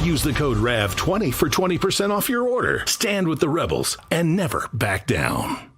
Use the code RAV20 for 20% off your order. Stand with the rebels and never back down.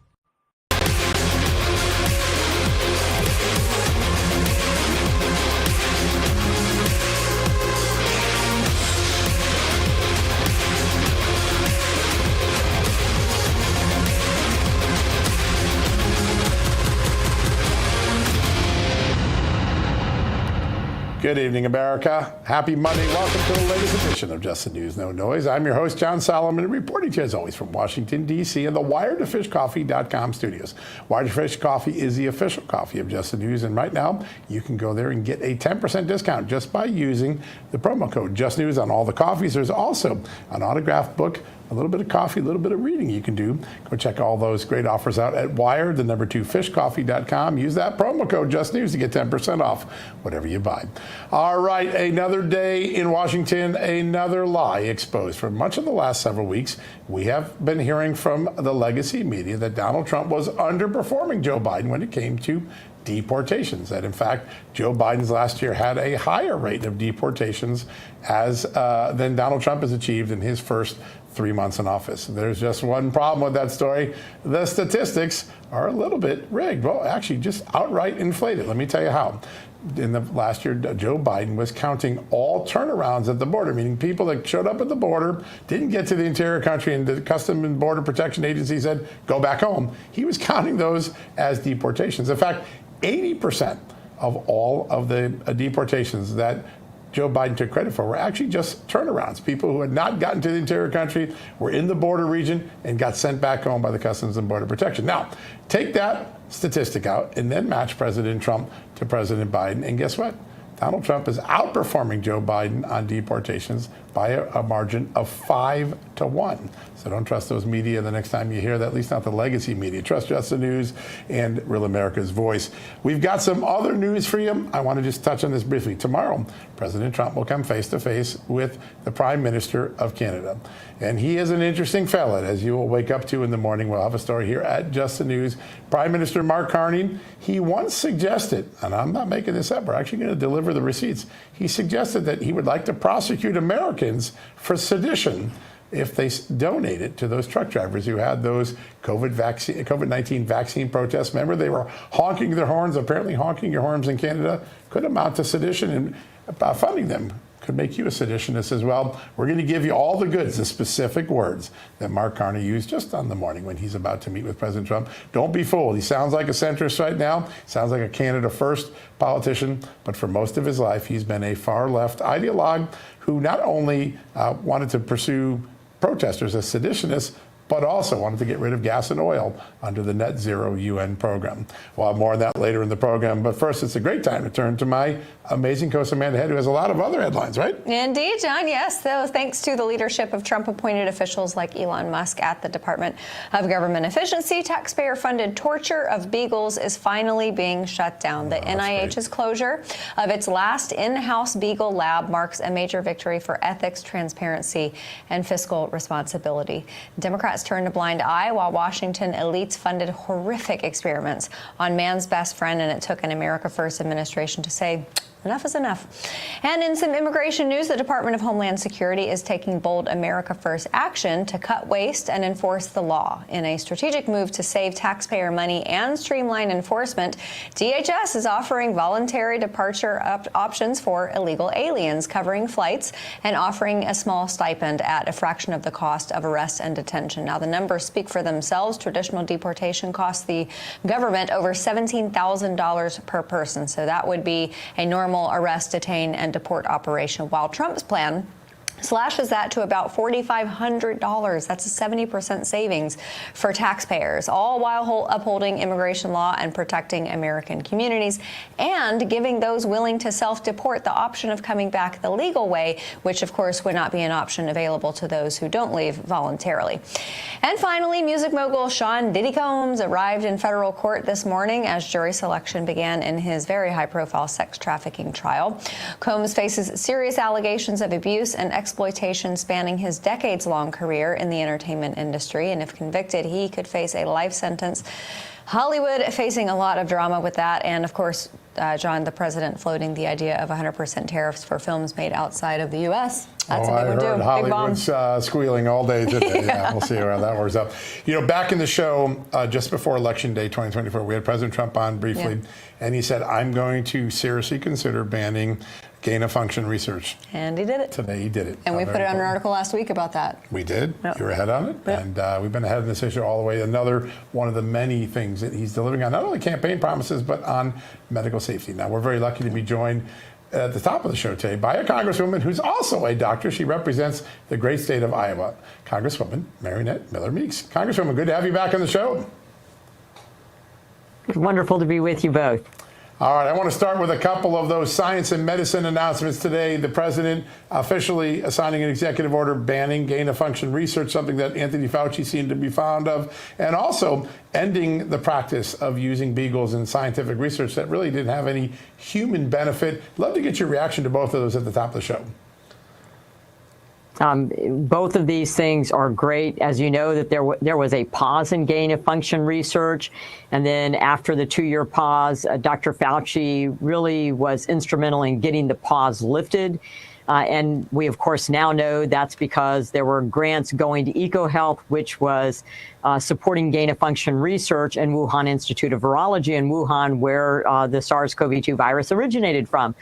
Good evening, America. Happy Monday. Welcome to the latest edition of Just the News, No Noise. I'm your host, John Solomon, reporting to you as always from Washington, D.C. in the WiredToFishCoffee.com studios. Wired to Fish Coffee is the official coffee of Just the News, and right now you can go there and get a 10% discount just by using the promo code Just News on all the coffees. There's also an autographed book, a little bit of coffee, a little bit of reading you can do. Go check all those great offers out at wired2fishcoffee.com. Use that promo code Just News to get 10% off whatever you buy. All right, another day in Washington, another lie exposed. For much of the last several weeks, we have been hearing from the legacy media that Donald Trump was underperforming Joe Biden when it came to deportations. That in fact, Joe Biden's last year had a higher rate of deportations than Donald Trump has achieved in his first 3 months in office. There's just one problem with that story. The statistics are a little bit rigged. Well, actually, just outright inflated. Let me tell you how. In the last year, Joe Biden was counting all turnarounds at the border, meaning people that showed up at the border, didn't get to the interior country, and the Customs and Border Protection Agency said, go back home. He was counting those as deportations. In fact, 80% of all of the deportations that Joe Biden took credit for were actually just turnarounds. People who had not gotten to the interior country, were in the border region, and got sent back home by the Customs and Border Protection. Now, take that statistic out and then match President Trump to President Biden, and guess what? Donald Trump is outperforming Joe Biden on deportations by a margin of 5-1. So don't trust those media the next time you hear that, at least not the legacy media. Trust Just the News and Real America's Voice. We've got some other news for you. I want to just touch on this briefly. Tomorrow, President Trump will come face to face with the Prime Minister of Canada. And he is an interesting fella, as you will wake up to in the morning. We'll have a story here at Just the News. Prime Minister Mark Carney, he once suggested, and I'm not making this up, we're actually going to deliver the receipts. He suggested that he would like to prosecute Americans for sedition if they donated to those truck drivers who had those COVID-19 vaccine protests. Remember, they were honking their horns. Apparently, honking your horns in Canada could amount to sedition, and funding them could make you a seditionist as well. We're going to give you all the goods, the specific words that Mark Carney used just on the morning when he's about to meet with President Trump. Don't be fooled. He sounds like a centrist right now, sounds like a Canada First politician, but for most of his life, he's been a far left ideologue who not only wanted to pursue protesters as seditionists, but also wanted to get rid of gas and oil under the net zero UN program. We'll have more on that later in the program. But first, it's a great time to turn to my amazing co-host Amanda Head, who has a lot of other headlines, right? Indeed, John, yes. So thanks to the leadership of Trump-appointed officials like Elon Musk at the Department of Government Efficiency, taxpayer-funded torture of beagles is finally being shut down. The NIH's closure of its last in-house beagle lab marks a major victory for ethics, transparency, and fiscal responsibility. Democrats turned a blind eye while Washington elites funded horrific experiments on man's best friend, and it took an America First administration to say, enough is enough. And in some immigration news, the Department of Homeland Security is taking bold America First action to cut waste and enforce the law. In a strategic move to save taxpayer money and streamline enforcement, DHS is offering voluntary departure options for illegal aliens, covering flights and offering a small stipend at a fraction of the cost of arrest and detention. Now, the numbers speak for themselves. Traditional deportation costs the government over $17,000 per person. So that would be a normal arrest, detain, and deport operation, while Trump's plan slashes that to about $4,500. That's a 70% savings for taxpayers, all while upholding immigration law and protecting American communities and giving those willing to self-deport the option of coming back the legal way, which of course would not be an option available to those who don't leave voluntarily. And finally, music mogul Sean Diddy Combs arrived in federal court this morning as jury selection began in his very high-profile sex trafficking trial. Combs faces serious allegations of abuse and exploitation spanning his decades-long career in the entertainment industry, and if convicted, he could face a life sentence Hollywood facing a lot of drama with that. And of course, John, the president floating the idea of 100% tariffs for films made outside of the U.S. That's a big one, too. Big Hollywood's squealing all day today. Yeah, we'll see how that works out. You know, back in the show, just before Election Day 2024, we had President Trump on briefly, and he said, I'm going to seriously consider banning gain-of-function research. And he did it. Today he did it. And we put out an article last week about that. We did. Yep. You were ahead on it. Yep. And we've been ahead of this issue all the way. Another one of the many things that he's delivering on, not only campaign promises, but on medical safety. Now, we're very lucky to be joined at the top of the show today by a Congresswoman who's also a doctor. She represents the great state of Iowa, Congresswoman Marinette Miller-Meeks. Congresswoman, good to have you back on the show. It's wonderful to be with you both. All right, I want to start with a couple of those science and medicine announcements today. The president officially signing an executive order banning gain-of-function research, something that Anthony Fauci seemed to be fond of, and also ending the practice of using beagles in scientific research that really didn't have any human benefit. Love to get your reaction to both of those at the top of the show. Both of these things are great. As you know, that there was a pause in gain-of-function research. And then after the 2-year pause, Dr. Fauci really was instrumental in getting the pause lifted. And we, of course, now know that's because there were grants going to EcoHealth, which was supporting gain-of-function research, and Wuhan Institute of Virology in Wuhan, where the SARS-CoV-2 virus originated from.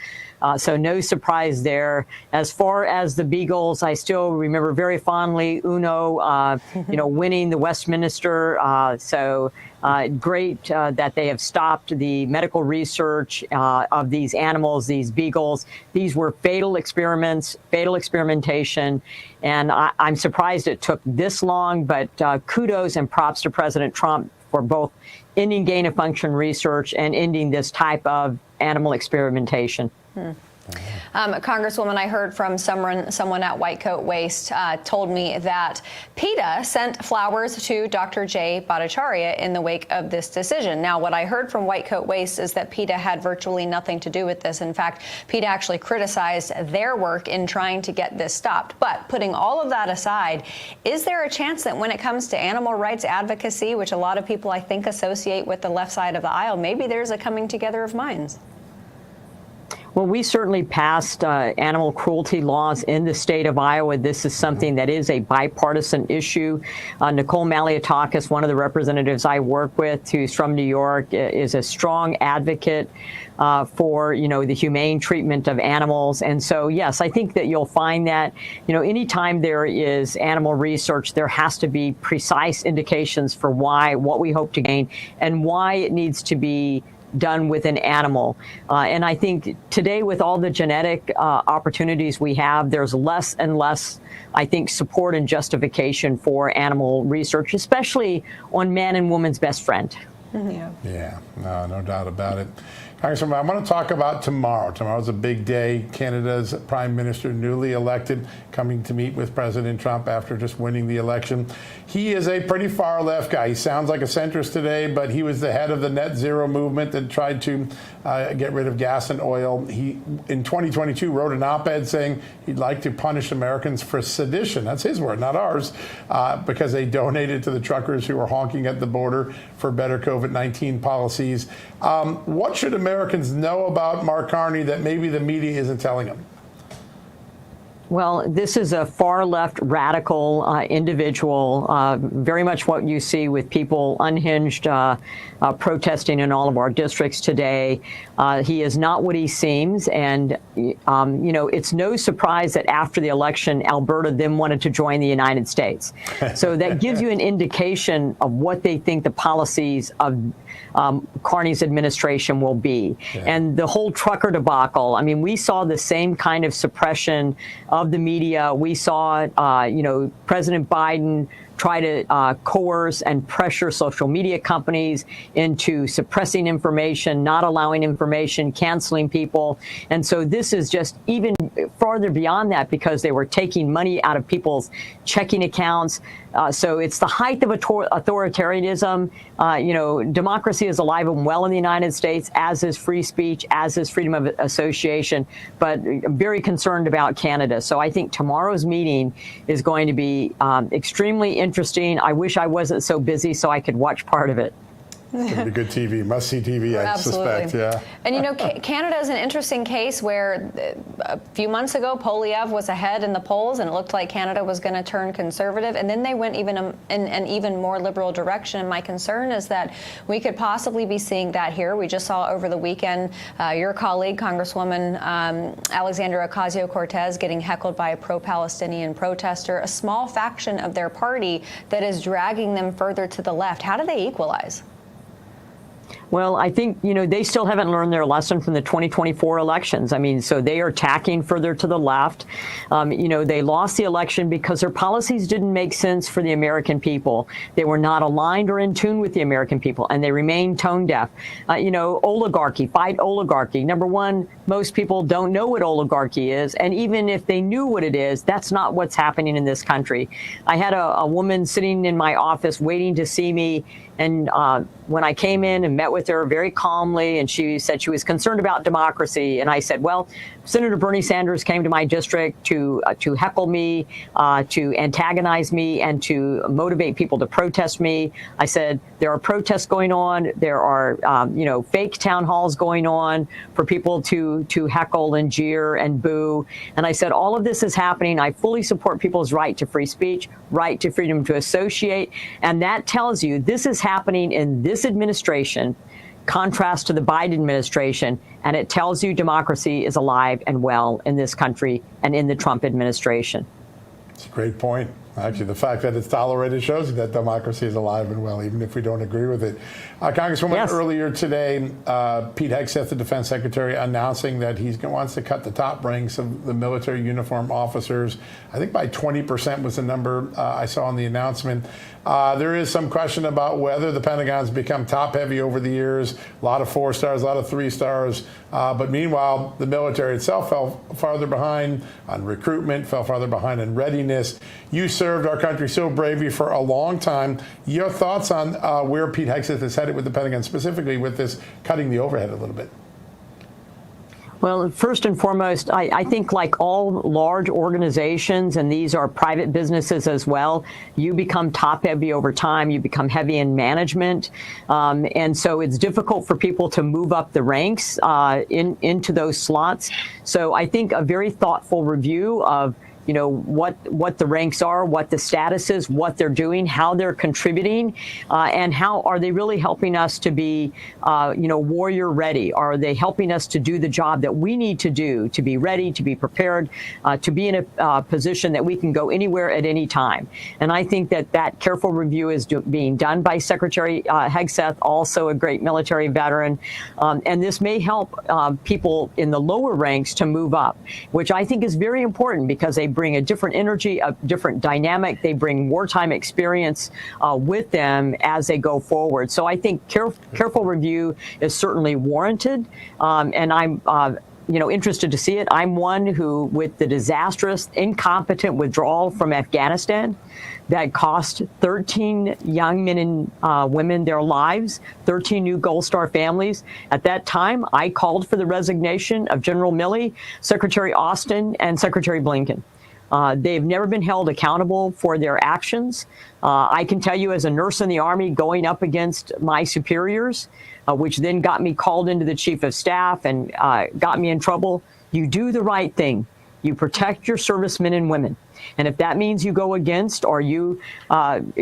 So no surprise there. As far as the beagles, I still remember very fondly Uno, winning the Westminster. Great that they have stopped the medical research of these animals, these beagles. These were fatal experiments, fatal experimentation. And I'm surprised it took this long, but kudos and props to President Trump for both ending gain-of-function research and ending this type of animal experimentation. Congresswoman, I heard from someone at White Coat Waste told me that PETA sent flowers to Dr. Jay Bhattacharya in the wake of this decision. Now, what I heard from White Coat Waste is that PETA had virtually nothing to do with this. In fact, PETA actually criticized their work in trying to get this stopped. But putting all of that aside, is there a chance that when it comes to animal rights advocacy, which a lot of people I think associate with the left side of the aisle, maybe there's a coming together of minds? Well, we certainly passed animal cruelty laws in the state of Iowa. This is something that is a bipartisan issue. Nicole Malliotakis, one of the representatives I work with, who's from New York, is a strong advocate for, the humane treatment of animals. And so, yes, I think that you'll find that, anytime there is animal research, there has to be precise indications for what we hope to gain, and why it needs to be done with an animal. And I think today, with all the genetic opportunities we have, there's less and less, I think, support and justification for animal research, especially on man and woman's best friend. Yeah, no doubt about it. Congresswoman, I want to talk about tomorrow. Tomorrow's a big day. Canada's Prime Minister, newly elected, coming to meet with President Trump after just winning the election. He is a pretty far left guy. He sounds like a centrist today, but he was the head of the net zero movement that tried to get rid of gas and oil. He, in 2022, wrote an op-ed saying he'd like to punish Americans for sedition. That's his word, not ours, because they donated to the truckers who were honking at the border for better COVID-19 policies. What should Americans know about Mark Carney that maybe the media isn't telling them? Well, this is a far-left radical individual, very much what you see with people unhinged protesting in all of our districts today. He is not what he seems, and, it's no surprise that after the election, Alberta then wanted to join the United States. So that gives you an indication of what they think the policies of Carney's administration will be. Yeah. And the whole trucker debacle, we saw the same kind of suppression of the media. We saw, President Biden try to coerce and pressure social media companies into suppressing information, not allowing information, canceling people. And so this is just even farther beyond that, because they were taking money out of people's checking accounts. So it's the height of authoritarianism. Democracy is alive and well in the United States, as is free speech, as is freedom of association, but I'm very concerned about Canada. So I think tomorrow's meeting is going to be extremely interesting. I wish I wasn't so busy so I could watch part of it. It's going to be good TV, must-see TV, I Absolutely. suspect, yeah. And, you know, Canada is an interesting case where a few months ago, Poilievre was ahead in the polls, and it looked like Canada was going to turn conservative, and then they went even in an even more liberal direction. And my concern is that we could possibly be seeing that here. We just saw over the weekend your colleague, Congresswoman Alexandria Ocasio-Cortez, getting heckled by a pro-Palestinian protester, a small faction of their party that is dragging them further to the left. How do they equalize? Well, I think, you know, they still haven't learned their lesson from the 2024 elections. I mean, so they are tacking further to the left. You know, they lost the election because their policies didn't make sense for the American people. They were not aligned or in tune with the American people, and they remain tone deaf. You know, oligarchy, fight oligarchy. Number one, most people don't know what oligarchy is. And even if they knew what it is, that's not what's happening in this country. I had a woman sitting in my office waiting to see me. And when I came in and met with her very calmly, and she said she was concerned about democracy, and I said, well, Senator Bernie Sanders came to my district to heckle me, to antagonize me, and to motivate people to protest me. I said, there are protests going on. There are, you know, fake town halls going on for people to heckle and jeer and boo. And I said, all of this is happening. I fully support people's right to free speech, right to freedom to associate. And that tells you this is happening in this administration, contrast to the Biden administration, and it tells you democracy is alive and well in this country and in the Trump administration. It's a great point. Actually, the fact that it's tolerated shows you that democracy is alive and well, even if we don't agree with it. Congresswoman, Yes. Earlier today, Pete Hegseth, the defense secretary, announcing that he wants to cut the top ranks of the military uniform officers. I think by 20% was the number I saw in the announcement. There is some question about whether the Pentagon's become top-heavy over the years. A lot of 4 stars, a lot of 3 stars. But meanwhile, the military itself fell farther behind on recruitment, fell farther behind in readiness. You served our country so bravely for a long time. Your thoughts on where Pete Hegseth is headed with the Pentagon, specifically with this cutting the overhead a little bit? Well, first and foremost, I think like all large organizations, and these are private businesses as well, you become top heavy over time. You become heavy in management. And so it's difficult for people to move up the ranks into those slots. So I think a very thoughtful review of you know, what the ranks are, what the status is, what they're doing, how they're contributing, and how are they really helping us to be, you know, warrior ready? Are they helping us to do the job that we need to do, to be ready, to be prepared, to be in a position that we can go anywhere at any time? And I think that careful review is being done by Secretary Hegseth, also a great military veteran. And this may help people in the lower ranks to move up, which I think is very important because they bring a different energy, a different dynamic. They bring wartime experience with them as they go forward. So I think careful review is certainly warranted. And I'm you know, interested to see it. I'm one who, with the disastrous, incompetent withdrawal from Afghanistan that cost 13 young men and women their lives, 13 new Gold Star families. At that time, I called for the resignation of General Milley, Secretary Austin, and Secretary Blinken. They've never been held accountable for their actions. I can tell you, as a nurse in the Army, going up against my superiors, which then got me called into the Chief of Staff and got me in trouble, you do the right thing. You protect your servicemen and women. And if that means you go against or you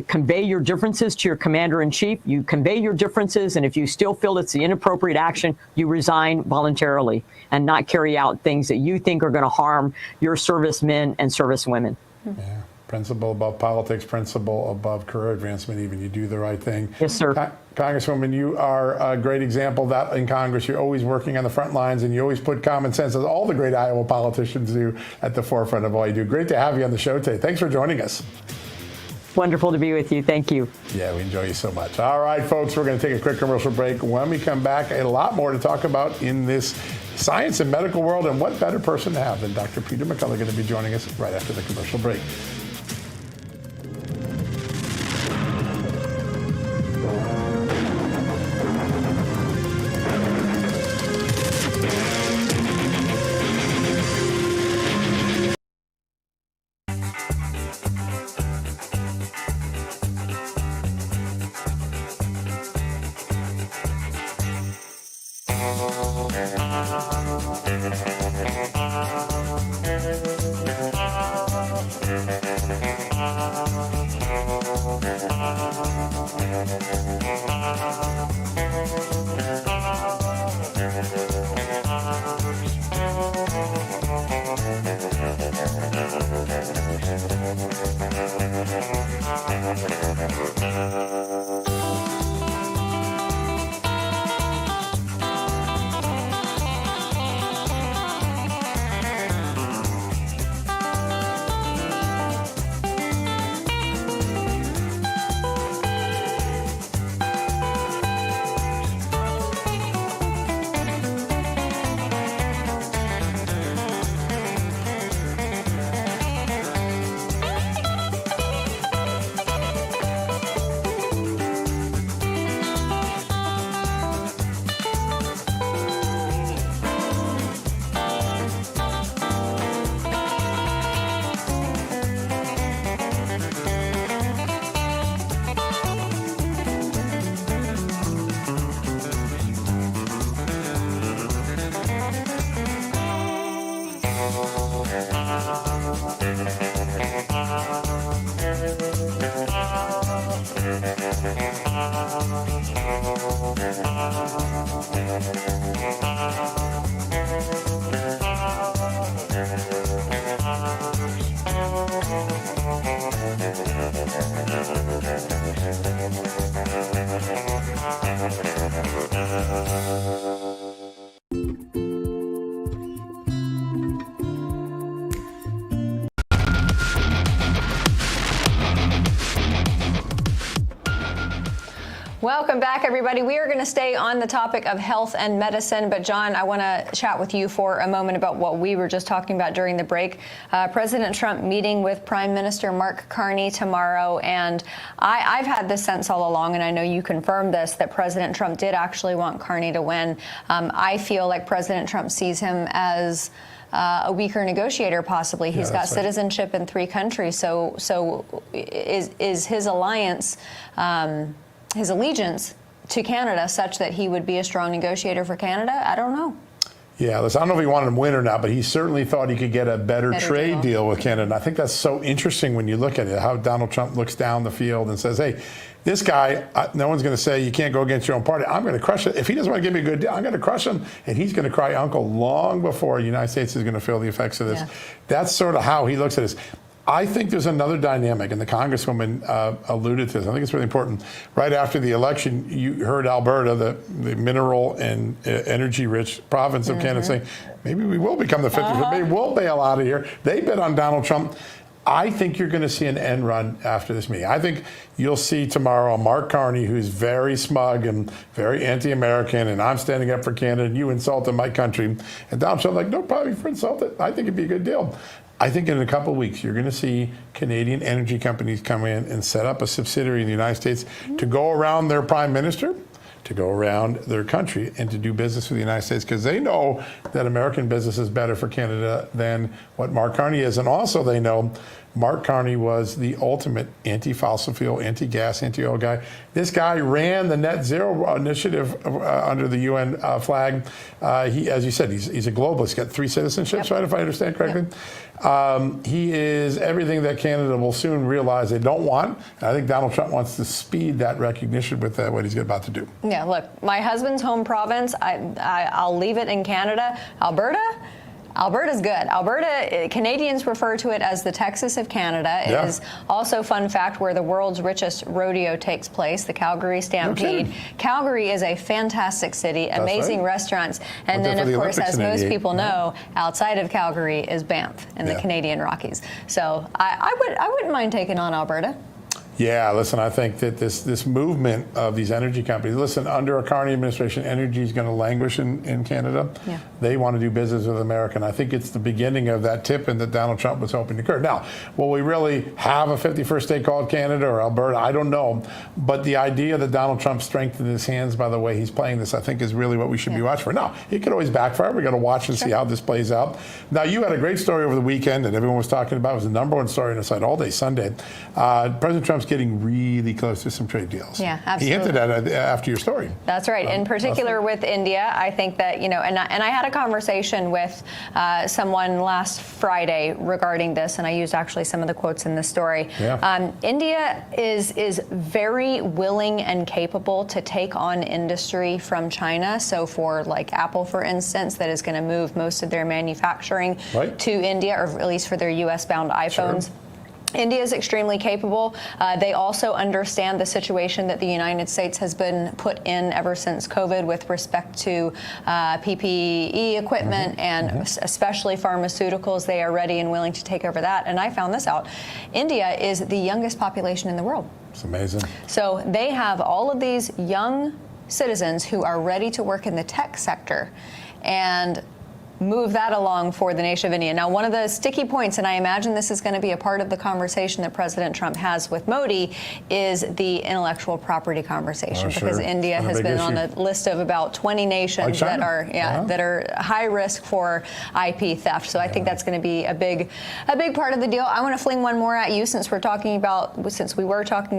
convey your differences to your commander-in-chief, you convey your differences, and if you still feel it's the inappropriate action, you resign voluntarily and not carry out things that you think are going to harm your servicemen and servicewomen. Yeah. Principle above politics, principle above career advancement, even. You do the right thing. Yes, sir. Congresswoman, you are a great example of that in Congress. You're always working on the front lines, and you always put common sense, as all the great Iowa politicians do, at the forefront of all you do. Great to have you on the show today. Thanks for joining us. Wonderful to be with you. Thank you. Yeah, we enjoy you so much. All right, folks, we're going to take a quick commercial break. When we come back, a lot more to talk about in this science and medical world, and what better person to have than Dr. Peter McCullough going to be joining us right after the commercial break. Welcome back, everybody. We are going to stay on the topic of health and medicine, but John, I want to chat with you for a moment about what we were just talking about during the break. President Trump meeting with Prime Minister Mark Carney tomorrow, and I've had this sense all along, and I know you confirmed this, that President Trump did actually want Carney to win. I feel like President Trump sees him as a weaker negotiator, possibly. He's got citizenship in 3 countries, so is his alliance, his allegiance to Canada such that he would be a strong negotiator for Canada? I don't know. Yeah, listen, I don't know if he wanted him to win or not, but he certainly thought he could get a better trade deal with Canada. And I think that's so interesting when you look at it, how Donald Trump looks down the field and says, hey, this guy, no one's going to say you can't go against your own party. I'm going to crush it. If he doesn't want to give me a good deal, I'm going to crush him. And he's going to cry uncle long before the United States is going to feel the effects of this. Yeah. That's sort of how he looks at this. I think there's another dynamic, and the Congresswoman alluded to this. I think it's really important. Right after the election, you heard Alberta, the mineral and energy-rich province of Canada, saying, maybe we will become the 50th, maybe we'll bail out of here. They bet on Donald Trump. I think you're going to see an end run after this meeting. I think you'll see tomorrow Mark Carney, who's very smug and very anti-American, and I'm standing up for Canada, and you insulted my country. And Donald Trump's like, no problem for insulted. I think it'd be a good deal. I think in a couple of weeks, you're going to see Canadian energy companies come in and set up a subsidiary in the United States to go around their prime minister, to go around their country, and to do business with the United States, because they know that American business is better for Canada than what Mark Carney is. And also they know Mark Carney was the ultimate anti-fossil fuel, anti-gas, anti-oil guy. This guy ran the net zero initiative under the UN flag. He, as you said, he's a globalist. He's got 3 citizenships, right, if I understand correctly. He is everything that Canada will soon realize they don't want. And I think Donald Trump wants to speed that recognition with what he's about to do. Yeah, look, my husband's home province, I'll leave it in Canada. Alberta's good. Alberta, Canadians refer to it as the Texas of Canada. It is also, fun fact, where the world's richest rodeo takes place, the Calgary Stampede. No, Calgary is a fantastic city, amazing restaurants. And then, of course, as most people know, outside of Calgary is Banff in the Canadian Rockies. So I wouldn't mind taking on Alberta. Yeah, listen, I think that this movement of these energy companies, listen, under a Carney administration, energy is going to languish in Canada. Yeah. They want to do business with America, and I think it's the beginning of that tip-in that Donald Trump was hoping to occur. Now, will we really have a 51st state called Canada or Alberta? I don't know. But the idea that Donald Trump strengthened his hands by the way he's playing this, I think, is really what we should be watching for. Now, it could always backfire. We've got to watch and see how this plays out. Now, you had a great story over the weekend that everyone was talking about. It was the #1 story on the site all day Sunday. President Trump's getting really close to some trade deals. Yeah, absolutely. He hinted at it after your story. That's right. In particular with India, I think that, and I had a conversation with someone last Friday regarding this, and I used actually some of the quotes in the story. Yeah. India is very willing and capable to take on industry from China. So for like Apple, for instance, that is going to move most of their manufacturing to India, or at least for their U.S.-bound iPhones. Sure. India is extremely capable. They also understand the situation that the United States has been put in ever since COVID with respect to PPE equipment and especially pharmaceuticals. They are ready and willing to take over that. And I found this out. India is the youngest population in the world. It's amazing. So they have all of these young citizens who are ready to work in the tech sector and move that along for the nation of India. Now, one of the sticky points, and I imagine this is going to be a part of the conversation that President Trump has with Modi, is the intellectual property conversation, because India has been on a list of about 20 nations that are that are high risk for IP theft. So I think that's going to be a big part of the deal. I want to fling one more at you, since we were talking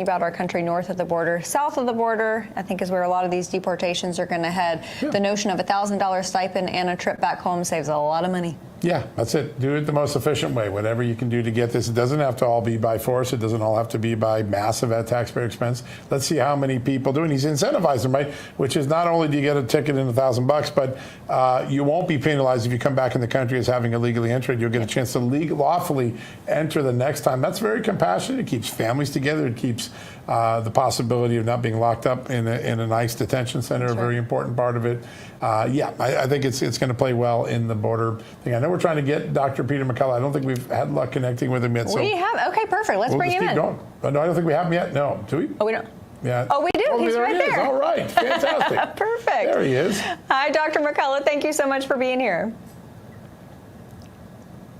about our country north of the border. South of the border, I think, is where a lot of these deportations are going to head. The notion of $1,000 stipend and a trip back home saves a lot of money. Yeah, that's it. Do it the most efficient way. Whatever you can do to get this. It doesn't have to all be by force. It doesn't all have to be by massive at taxpayer expense. Let's see how many people do. And he's incentivized them, right? Which is, not only do you get a ticket and $1,000, but you won't be penalized if you come back in the country as having illegally entered. You'll get a chance to lawfully enter the next time. That's very compassionate. It keeps families together. It keeps the possibility of not being locked up in a nice detention center, a very important part of it. I think it's going to play well in the border thing. I know we're trying to get Dr. Peter McCullough. I don't think we've had luck connecting with him yet. So we have. Okay, perfect. Let's bring him in. No, I don't think we have him yet. No, do we? Oh, we don't. Yeah. Oh, we do. He's right there. All right. Fantastic. Perfect. There he is. Hi, Dr. McCullough. Thank you so much for being here.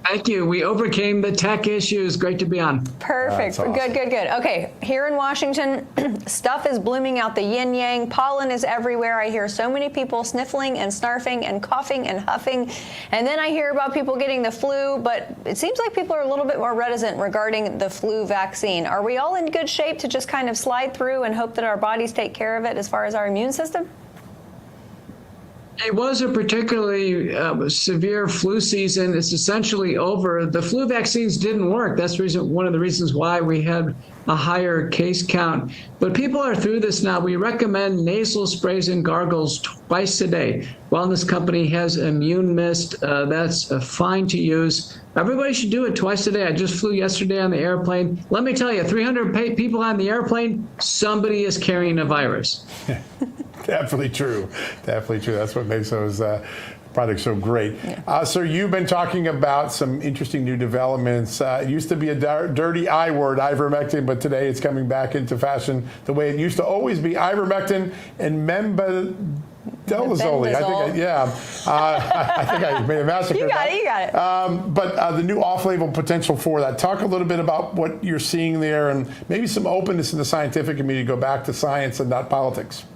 Thank you. We overcame the tech issues. Great to be on. Perfect. Awesome. Good. Okay, here in Washington, stuff is blooming out the yin-yang. Pollen is everywhere. I hear so many people sniffling and snarfing and coughing and huffing. And then I hear about people getting the flu, but it seems like people are a little bit more reticent regarding the flu vaccine. Are we all in good shape to just kind of slide through and hope that our bodies take care of it as far as our immune system? It was a particularly severe flu season. It's essentially over. The flu vaccines didn't work. That's one of the reasons why we had a higher case count. But people are through this now. We recommend nasal sprays and gargles twice a day. Wellness Company has Immune Mist. That's fine to use. Everybody should do it twice a day. I just flew yesterday on the airplane. Let me tell you, 300 people on the airplane, somebody is carrying a virus. Definitely true. Definitely true. That's what makes those products so great. Yeah. So you've been talking about some interesting new developments. It used to be a dirty I word, ivermectin, but today it's coming back into fashion the way it used to always be. Ivermectin and Delazole. I think I made a massacre. You got it. But the new off-label potential for that. Talk a little bit about what you're seeing there, and maybe some openness in the scientific community. Go back to science and not politics.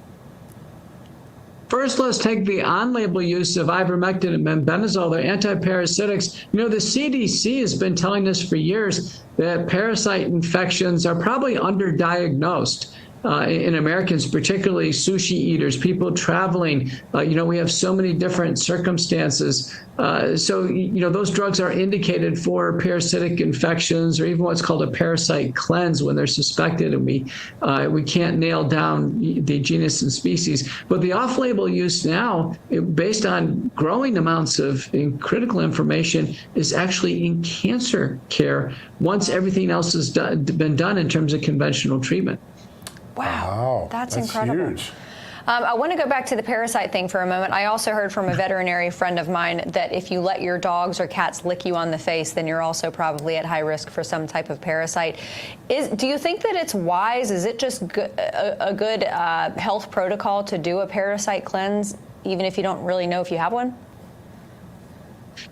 First, let's take the on-label use of ivermectin and mebendazole. They're antiparasitics. The CDC has been telling us for years that parasite infections are probably underdiagnosed in Americans, particularly sushi eaters, people traveling. We have so many different circumstances. So those drugs are indicated for parasitic infections, or even what's called a parasite cleanse when they're suspected and we can't nail down the genus and species. But the off-label use now, based on growing amounts of critical information, is actually in cancer care once everything else has been done in terms of conventional treatment. Wow, that's incredible. Huge. I want to go back to the parasite thing for a moment. I also heard from a veterinary friend of mine that if you let your dogs or cats lick you on the face, then you're also probably at high risk for some type of parasite. Do you think that it's wise? Is it just a good health protocol to do a parasite cleanse, even if you don't really know if you have one?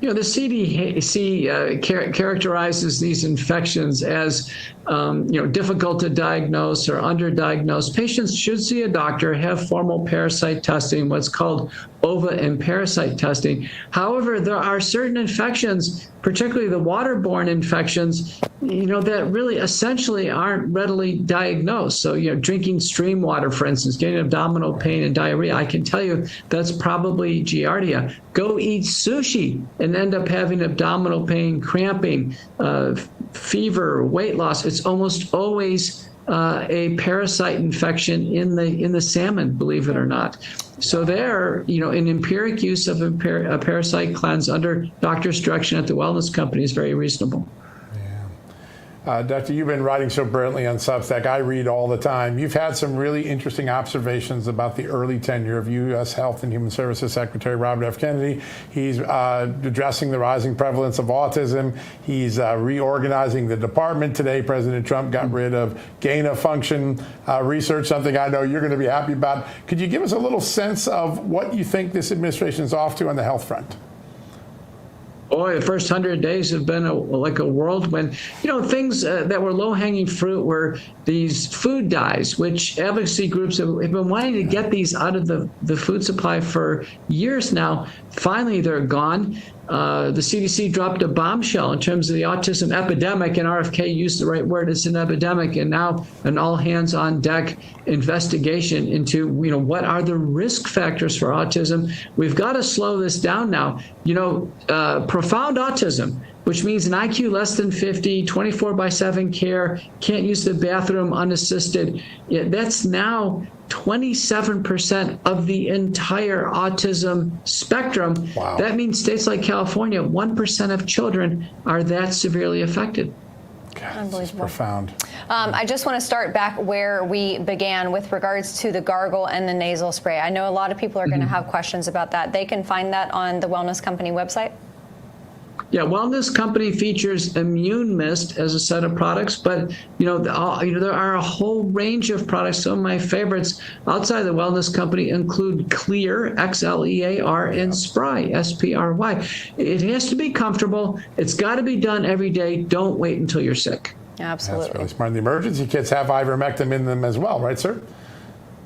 The CDC characterizes these infections as difficult to diagnose or underdiagnosed. Patients should see a doctor, have formal parasite testing, what's called ova and parasite testing. However, there are certain infections, particularly the waterborne infections, that really essentially aren't readily diagnosed. So, drinking stream water, for instance, getting abdominal pain and diarrhea, I can tell you that's probably Giardia. Go eat sushi and end up having abdominal pain, cramping, fever, weight loss. It's almost always a parasite infection in the salmon, believe it or not. So there, an empiric use of a parasite cleanse under doctor's direction at the wellness company is very reasonable. Doctor, you've been writing so brilliantly on Substack. I read all the time. You've had some really interesting observations about the early tenure of U.S. Health and Human Services Secretary Robert F. Kennedy. He's addressing the rising prevalence of autism. He's reorganizing the department. Today, President Trump got rid of gain-of-function research, something I know you're going to be happy about. Could you give us a little sense of what you think this administration is off to on the health front? Boy, the first 100 days have been like a whirlwind. Things that were low-hanging fruit were these food dyes, which advocacy groups have been wanting to get these out of the food supply for years now. Finally, they're gone. The CDC dropped a bombshell in terms of the autism epidemic, and RFK used the right word. It's an epidemic, and now an all-hands-on-deck investigation into, what are the risk factors for autism. We've got to slow this down now. Profound autism, which means an IQ less than 50, 24/7 care, can't use the bathroom unassisted. That's now 27% of the entire autism spectrum. Wow. That means states like California, 1% of children are that severely affected. God, this is profound. I just want to start back where we began with regards to the gargle and the nasal spray. I know a lot of people are going to have questions about that. They can find that on the Wellness Company website. Yeah, Wellness Company features Immune Mist as a set of products, but there are a whole range of products. Some of my favorites outside the Wellness Company include Clear, Xlear, and Spry, Spry. It has to be comfortable. It's got to be done every day. Don't wait until you're sick. Absolutely. That's really smart. And the emergency kits have ivermectin in them as well, right, sir?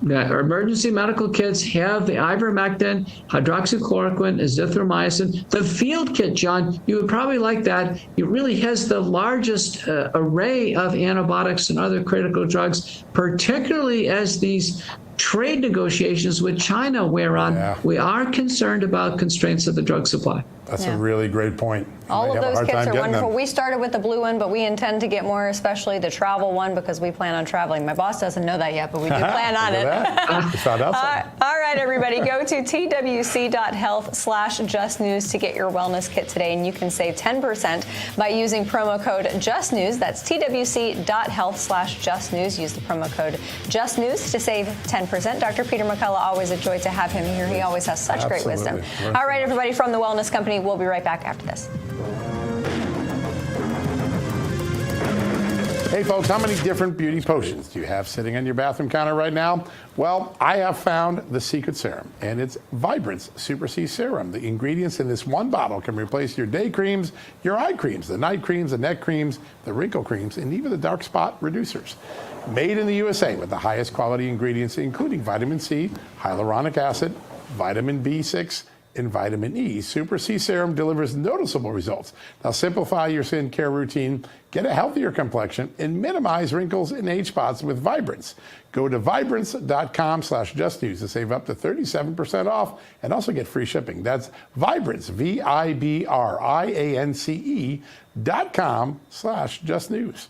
Yeah, our emergency medical kits have the ivermectin, hydroxychloroquine, azithromycin. The field kit, John, you would probably like that. It really has the largest array of antibiotics and other critical drugs, particularly as these trade negotiations with China wear on. Yeah. We are concerned about constraints of the drug supply. That's a really great point. All of those kits are wonderful. We started with the blue one, but we intend to get more, especially the travel one, because we plan on traveling. My boss doesn't know that yet, but we do plan on it. All right, everybody, go to twc.health/justnews to get your wellness kit today, and you can save 10% by using promo code JustNews. That's twc.health/justnews. Use the promo code JustNews to save 10%. Dr. Peter McCullough, always a joy to have him here. He always has such great wisdom. All right, everybody, from the Wellness Company, we'll be right back after this. Hey folks, how many different beauty potions do you have sitting on your bathroom counter right now? Well, I have found the secret serum, and it's Vibrance Super C Serum. The ingredients in this one bottle can replace your day creams, your eye creams, the night creams, the neck creams, the wrinkle creams, and even the dark spot reducers. Made in the USA with the highest quality ingredients, including vitamin C, hyaluronic acid, vitamin B6, and vitamin E. Super C Serum delivers noticeable results. Now simplify your skin care routine, get a healthier complexion, and minimize wrinkles and age spots with Vibrance. Go to Vibrance.com/justnews to save up to 37% off and also get free shipping. That's Vibrance, VIBRINCE.com/justnews.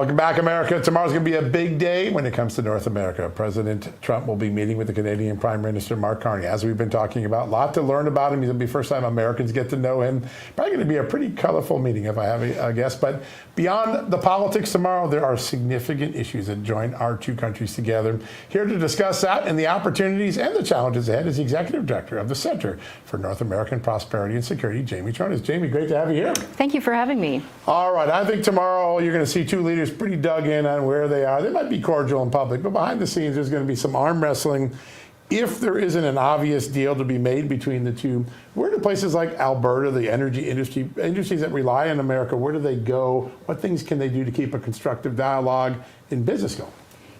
Welcome back, America. Tomorrow's going to be a big day when it comes to North America. President Trump will be meeting with the Canadian Prime Minister Mark Carney. As we've been talking about, a lot to learn about him. He's going to be the first time Americans get to know him. Probably going to be a pretty colorful meeting, if I have a guess. But beyond the politics tomorrow, there are significant issues that join our two countries together. Here to discuss that and the opportunities and the challenges ahead is the Executive Director of the Center for North American Prosperity and Security, Jamie Tronis. Jamie, great to have you here. Thank you for having me. All right. I think tomorrow you're going to see two leaders pretty dug in on where they are. They might be cordial in public, but behind the scenes there's going to be some arm wrestling. If there isn't an obvious deal to be made between the two, where do places like Alberta, the energy industries that rely on America, where do they go? What things can they do to keep a constructive dialogue in business going?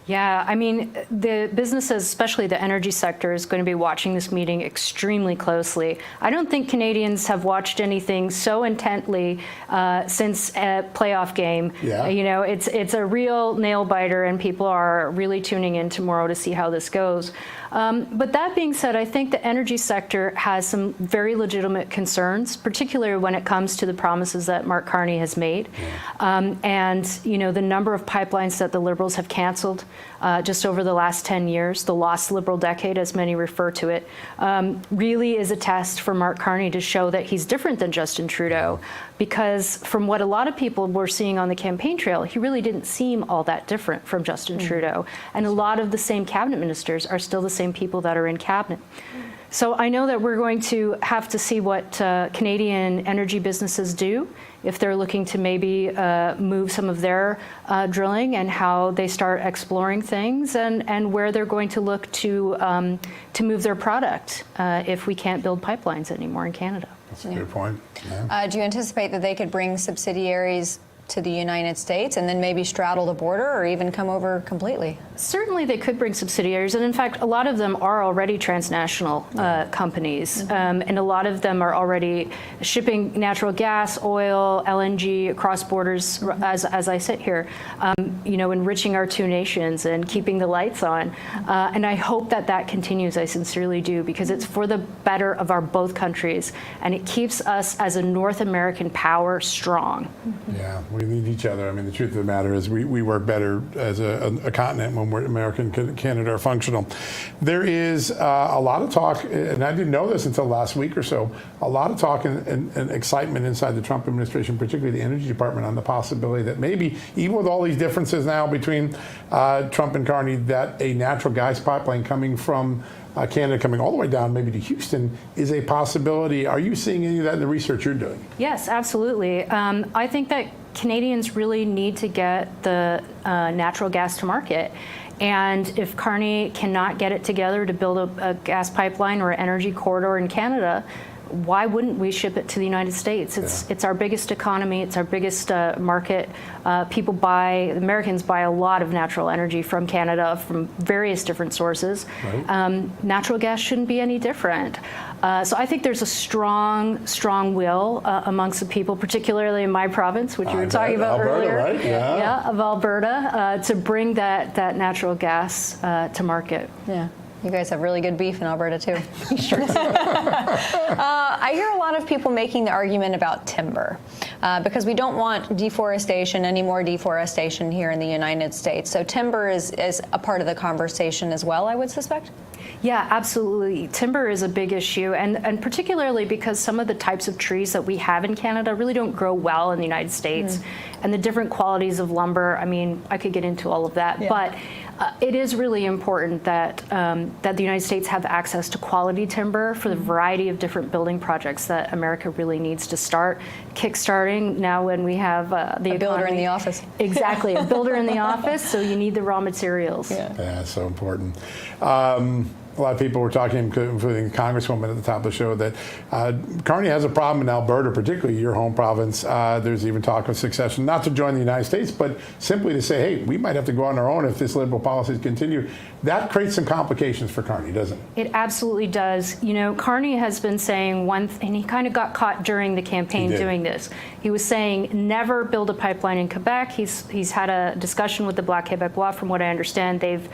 Yeah, I mean, the businesses, especially the energy sector, is going to be watching this meeting extremely closely. I don't think Canadians have watched anything so intently since a playoff game. Yeah. You know, it's a real nail biter, and people are really tuning in tomorrow to see how this goes. But that being said, I think the energy sector has some very legitimate concerns, particularly when it comes to the promises that Mark Carney has made. And, you know, the number of pipelines that the Liberals have canceled just over the last 10 years, the lost Liberal decade, as many refer to it, really is a test for Mark Carney to show that he's different than Justin Trudeau. Because from what a lot of people were seeing on the campaign trail, he really didn't seem all that different from Justin Trudeau. And a lot of the same cabinet ministers are still the same people that are in cabinet. So I know that we're going to have to see what Canadian energy businesses do, if they're looking to maybe move some of their drilling, and how they start exploring things, and where they're going to look to move their product if we can't build pipelines anymore in Canada. That's a good point. Yeah. Do you anticipate that they could bring subsidiaries to the United States and then maybe straddle the border or even come over completely? Certainly they could bring subsidiaries, and in fact a lot of them are already transnational companies, and a lot of them are already shipping natural gas, oil, LNG across borders as I sit here, you know, enriching our two nations and keeping the lights on, and I hope that that continues. I sincerely do, because it's for the better of our both countries, and it keeps us as a North American power strong. Yeah, we need each other. I mean, the truth of the matter is we work better as a continent when we're America and Canada are functional. There is a lot of talk, and I didn't know this until last week or so, a lot of talk and excitement inside the Trump administration, particularly the Energy Department, on the possibility that maybe, even with all these differences now between Trump and Carney, that a natural gas pipeline coming from Canada, coming all the way down maybe to Houston, is a possibility. Are you seeing any of that in the research you're doing? Yes, absolutely. I think that Canadians really need to get the natural gas to market. And if Carney cannot get it together to build a gas pipeline or an energy corridor in Canada, why wouldn't we ship it to the United States? It's our biggest economy. It's our biggest market. Americans buy a lot of natural energy from Canada from various different sources. Right. Natural gas shouldn't be any different. So I think there's a strong will amongst the people, particularly in my province, which you were talking about Alberta, earlier. Right? Yeah, of Alberta, to bring that natural gas to market. Yeah. You guys have really good beef in Alberta, too. I hear a lot of people making the argument about timber because we don't want deforestation, any more deforestation here in the United States. So timber is a part of the conversation as well, I would suspect? Yeah, absolutely. Timber is a big issue, and particularly because some of the types of trees that we have in Canada really don't grow well in the United States. And the different qualities of lumber, I mean, I could get into all of that, but it is really important that that the United States have access to quality timber for the variety of different building projects that America really needs to start kickstarting now when we have the builder in the office. Exactly, a builder in the office, so you need the raw materials. Yeah, so important. A lot of people were talking, including the Congresswoman at the top of the show, that Carney has a problem in Alberta, particularly your home province. There's even talk of succession, not to join the United States, but simply to say, hey, we might have to go on our own if this liberal policies continue. That creates some complications for Carney, doesn't it? It absolutely does. You know, Carney has been saying and he kind of got caught during the campaign doing this. He was saying never build a pipeline in Quebec. He's had a discussion with the Bloc Québécois. From what I understand, they've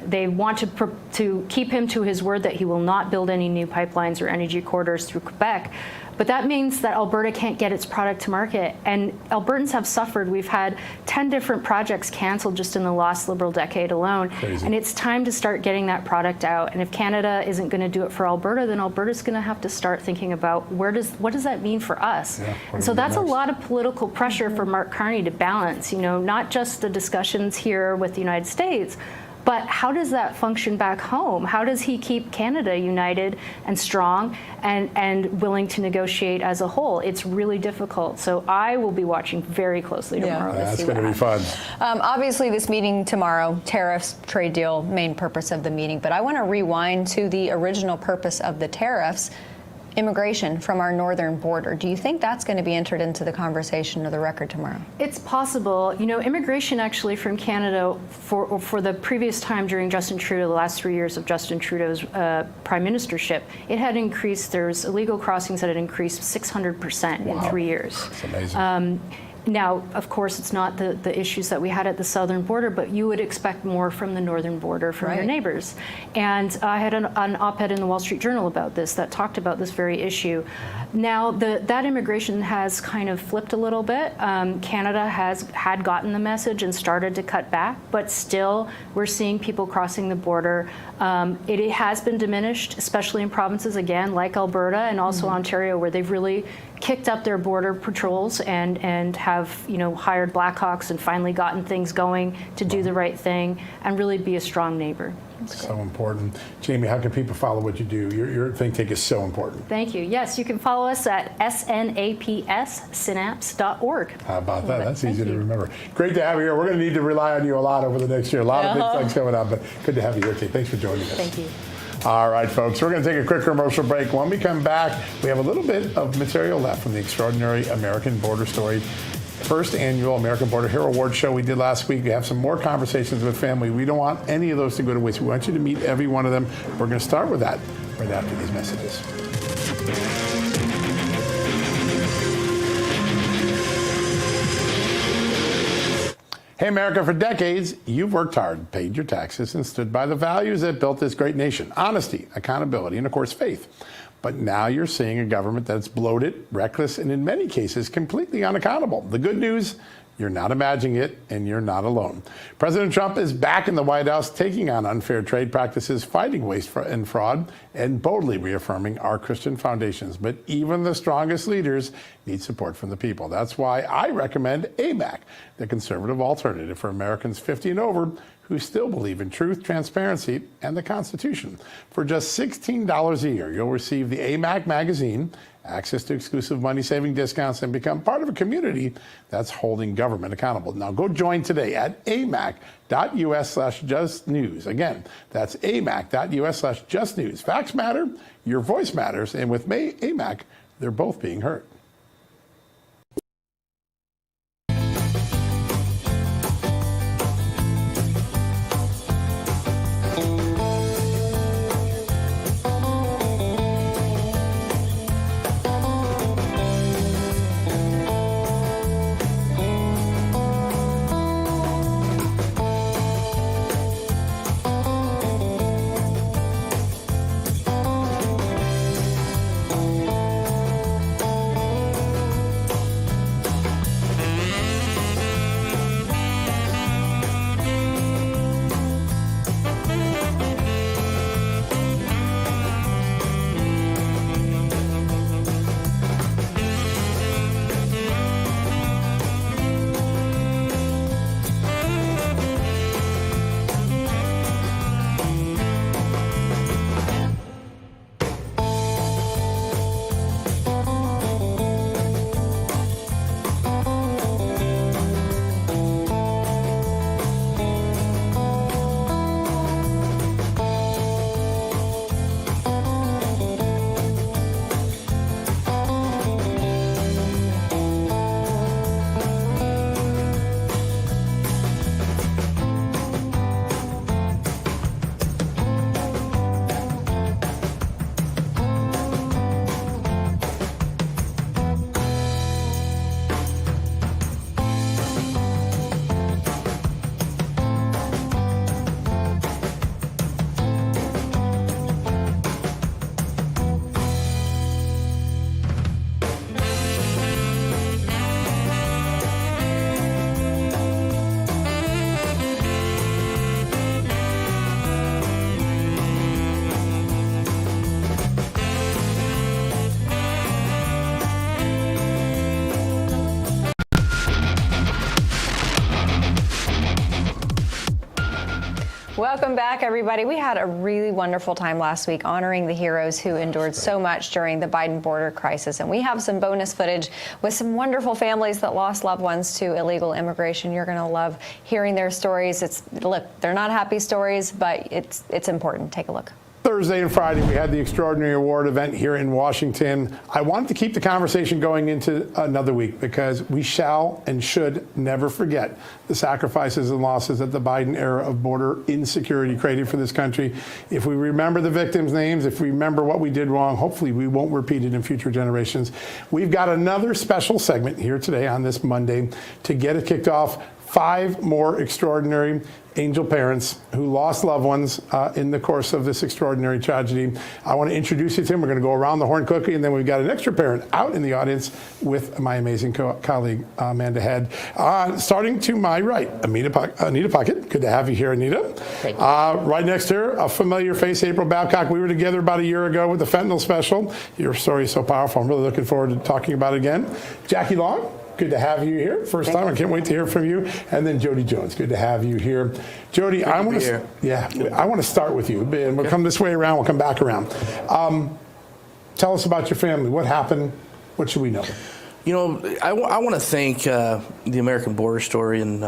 They want to keep him to his word that he will not build any new pipelines or energy corridors through Quebec. But that means that Alberta can't get its product to market. And Albertans have suffered. We've had 10 different projects canceled just in the last Liberal decade alone. Crazy. And it's time to start getting that product out. And if Canada isn't going to do it for Alberta, then Alberta's going to have to start thinking about what does that mean for us? Yeah, and so that's a lot of political pressure for Mark Carney to balance, not just the discussions here with the United States, but how does that function back home? How does he keep Canada united and strong and willing to negotiate as a whole? It's really difficult. So I will be watching very closely tomorrow. That's going to be fun. Obviously, this meeting tomorrow, tariffs, trade deal, main purpose of the meeting. But I want to rewind to the original purpose of the tariffs. Immigration from our northern border. Do you think that's going to be entered into the conversation or the record tomorrow? It's possible. Immigration actually from Canada for the previous time during Justin Trudeau, the last 3 years of Justin Trudeau's prime ministership, it had increased. There's illegal crossings that had increased 600% in 3 years. That's amazing. Now, of course, it's not the issues that we had at the southern border, but you would expect more from the northern border from your neighbors. And I had an op-ed in the Wall Street Journal about this that talked about this very issue. Now, that immigration has kind of flipped a little bit. Canada had gotten the message and started to cut back, but still we're seeing people crossing the border. It has been diminished, especially in provinces, again, like Alberta and also Ontario, where they've really kicked up their border patrols and have hired Blackhawks and finally gotten things going to do the right thing and really be a strong neighbor. So important. Jamie, how can people follow what you do? Your think tank is so important. Thank you. Yes, you can follow us at snapssynapse.org. How about that? That's easy to remember. Great to have you here. We're going to need to rely on you a lot over the next year. A lot of big things coming up, but good to have you here, Kate. Thanks for joining us. Thank you. All right, folks, we're going to take a quick commercial break. When we come back, we have a little bit of material left from the extraordinary American Border Story first annual American Border Hero Award show we did last week. We have some more conversations with family. We don't want any of those to go to waste. We want you to meet every one of them. We're going to start with that right after these messages. Hey, America, for decades, you've worked hard, paid your taxes, and stood by the values that built this great nation. Honesty, accountability, and, of course, faith. But now you're seeing a government that's bloated, reckless, and in many cases, completely unaccountable. The good news, you're not imagining it, and you're not alone. President Trump is back in the White House, taking on unfair trade practices, fighting waste and fraud, and boldly reaffirming our Christian foundations. But even the strongest leaders need support from the people. That's why I recommend AMAC, the conservative alternative for Americans 50 and over who still believe in truth, transparency, and the Constitution. For just $16 a year, you'll receive the AMAC magazine, access to exclusive money-saving discounts, and become part of a community that's holding government accountable. Now go join today at amac.us/justnews. Again, that's amac.us/justnews. Facts matter, your voice matters, and with AMAC, they're both being heard. Welcome back, everybody. We had a really wonderful time last week honoring the heroes who endured so much during the Biden border crisis. And we have some bonus footage with some wonderful families that lost loved ones to illegal immigration. You're going to love hearing their stories. Look, they're not happy stories, but it's important. Take a look. Thursday and Friday, we had the Extraordinary Award event here in Washington. I wanted to keep the conversation going into another week because we shall and should never forget the sacrifices and losses that the Biden era of border insecurity created for this country. If we remember the victims' names, if we remember what we did wrong, hopefully we won't repeat it in future generations. We've got another special segment here today on this Monday to get it kicked off. 5 more extraordinary angel parents who lost loved ones in the course of this extraordinary tragedy. I want to introduce you to them. We're going to go around the horn quickly, and then we've got an extra parent out in the audience with my amazing colleague, Amanda Head. Starting to my right, Anita Puckett. Good to have you here, Anita. Thank you. Right next to her, a familiar face, April Babcock. We were together about a year ago with the fentanyl special. Your story is so powerful. I'm really looking forward to talking about it again. Jackie Long. Good to have you here. First time. I can't wait to hear from you. And then Jody Jones. Good to have you here. Jody, I want to start with you. And we'll come this way around. We'll come back around. Tell us about your family. What happened? What should we know? You know, I want to thank the American Border Story and